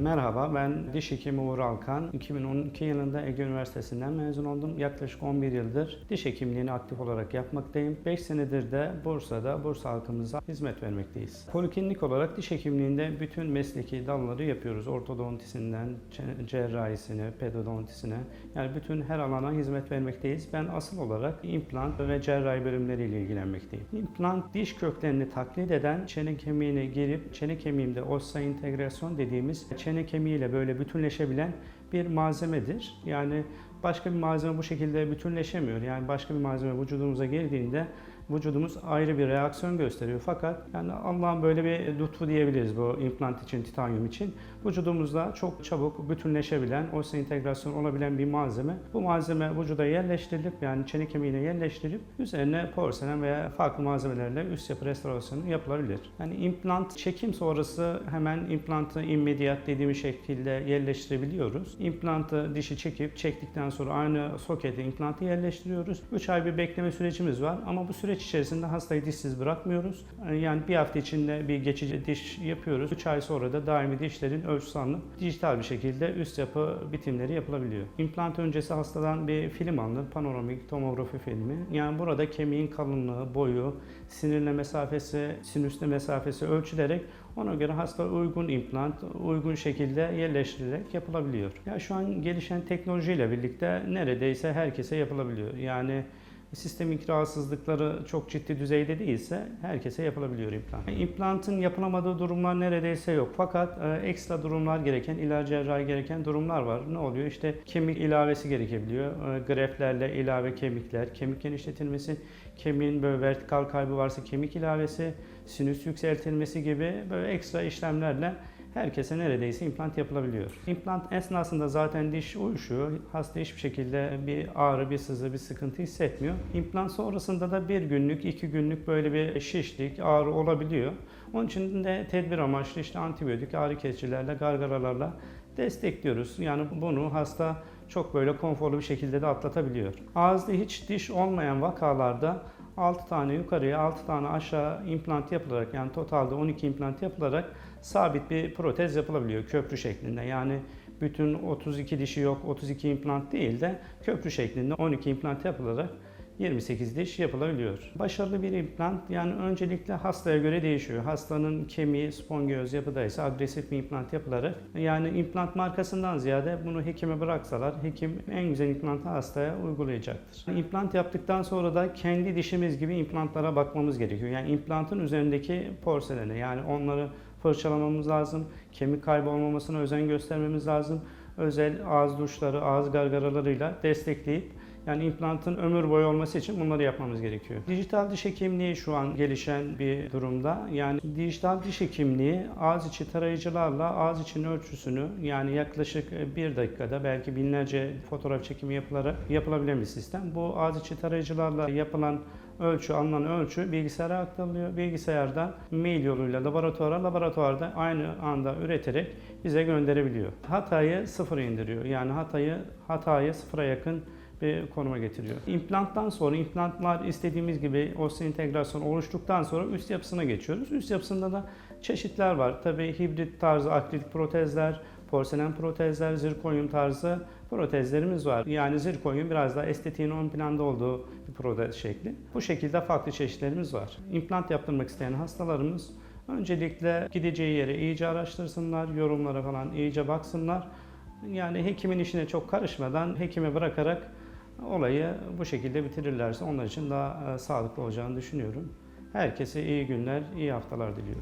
Merhaba, ben diş hekimi Uğur Alkan. 2012 yılında Ege Üniversitesi'nden mezun oldum. Yaklaşık 11 yıldır diş hekimliğini aktif olarak yapmaktayım. 5 senedir de Bursa'da, Bursa halkımıza hizmet vermekteyiz. Poliklinik olarak diş hekimliğinde bütün mesleki dalları yapıyoruz. Ortodontisinden cerrahisine, pedodontisine, yani bütün her alana hizmet vermekteyiz. Ben asıl olarak implant ve cerrahi bölümleriyle ilgilenmekteyim. İmplant, diş köklerini taklit eden çene kemiğine girip çene kemiğinde osseointegrasyon dediğimiz çene kemiğiyle böyle bütünleşebilen bir malzemedir. Yani başka bir malzeme bu şekilde bütünleşemiyor. Yani başka bir malzeme vücudumuza girdiğinde vücudumuz ayrı bir reaksiyon gösteriyor. Fakat yani Allah'ın böyle bir lütfu diyebiliriz bu implant için, titanyum için. Vücudumuzda çok çabuk bütünleşebilen, osseointegrasyon olabilen bir malzeme. Bu malzeme vücuda yerleştirilip, yani çene kemiğine yerleştirilip üzerine porselen veya farklı malzemelerle üst yapı restorasyonu yapılabilir. Yani implant çekim sonrası hemen implantı immediat dediğimiz şekilde yerleştirebiliyoruz. İmplantı dişi çektikten sonra aynı sokete implantı yerleştiriyoruz. 3 ay bir bekleme sürecimiz var ama bu süreç içerisinde hastayı dişsiz bırakmıyoruz. Yani bir hafta içinde bir geçici diş yapıyoruz. 3 ay sonra da daimi dişlerin ölçüsü alınıp dijital bir şekilde üst yapı bitimleri yapılabiliyor. İmplant öncesi hastadan bir film alınır, panoramik tomografi filmi. Yani burada kemiğin kalınlığı, boyu, sinirle mesafesi, sinüsle mesafesi ölçülerek ona göre hasta uygun implant, uygun şekilde yerleştirilerek yapılabiliyor. Ya şu an gelişen teknolojiyle birlikte neredeyse herkese yapılabiliyor. Yani sistemik rahatsızlıkları çok ciddi düzeyde değilse herkese yapılabiliyor implant. İmplantın yapılamadığı durumlar neredeyse yok. Fakat ekstra durumlar gereken, ilaç cerrahi gereken durumlar var. Ne oluyor? İşte kemik ilavesi gerekebiliyor. Greftlerle ilave kemikler, kemik genişletilmesi, kemiğin böyle vertikal kaybı varsa kemik ilavesi, sinüs yükseltilmesi gibi böyle ekstra işlemlerle herkese neredeyse implant yapılabiliyor. İmplant esnasında zaten diş uyuşuyor. Hasta hiçbir şekilde bir ağrı, bir sızı, bir sıkıntı hissetmiyor. İmplant sonrasında da 1 günlük, 2 günlük böyle bir şişlik, ağrı olabiliyor. Onun için de tedbir amaçlı işte antibiyotik, ağrı kesicilerle, gargaralarla destekliyoruz. Yani bunu hasta çok böyle konforlu bir şekilde de atlatabiliyor. Ağızda hiç diş olmayan vakalarda 6 tane yukarıya, 6 tane aşağı implant yapılarak, yani totalde 12 implant yapılarak sabit bir protez yapılabiliyor köprü şeklinde. Yani bütün 32 dişi yok, 32 implant değil de köprü şeklinde 12 implant yapılarak 28 diş yapılabiliyor. Başarılı bir implant, yani öncelikle hastaya göre değişiyor. Hastanın kemiği spongiyoz yapıdaysa agresif bir implant yapılarak, yani implant markasından ziyade bunu hekime bıraksalar hekim en güzel implantı hastaya uygulayacaktır. İmplant yaptıktan sonra da kendi dişimiz gibi implantlara bakmamız gerekiyor. Yani implantın üzerindeki porselene, yani onları fırçalamamız lazım. Kemik kaybı olmamasına özen göstermemiz lazım. Özel ağız duşları, ağız gargaralarıyla destekleyip yani implantın ömür boyu olması için bunları yapmamız gerekiyor. Dijital diş hekimliği şu an gelişen bir durumda. Yani dijital diş hekimliği ağız içi tarayıcılarla ağız için ölçüsünü, yani yaklaşık 1 dakikada belki binlerce fotoğraf çekimi yapılabilen bir sistem. Bu ağız içi tarayıcılarla yapılan ölçü, alınan ölçü bilgisayara aktarılıyor. Bilgisayardan mail yoluyla laboratuvarda aynı anda üreterek bize gönderebiliyor. Hatayı sıfıra indiriyor. Yani hatayı sıfıra yakın bir konuma getiriyor. İmplanttan sonra, implantlar istediğimiz gibi osseointegrasyon oluştuktan sonra üst yapısına geçiyoruz. Üst yapısında da çeşitler var. Tabii hibrit tarzı akrilik protezler, porselen protezler, zirkonyum tarzı protezlerimiz var. Yani zirkonyum biraz daha estetiğin ön planda olduğu bir protez şekli. Bu şekilde farklı çeşitlerimiz var. İmplant yaptırmak isteyen hastalarımız öncelikle gideceği yeri iyice araştırsınlar, yorumlara falan iyice baksınlar. Yani hekimin işine çok karışmadan hekime bırakarak olayı bu şekilde bitirirlerse onlar için daha sağlıklı olacağını düşünüyorum. Herkese iyi günler, iyi haftalar diliyorum.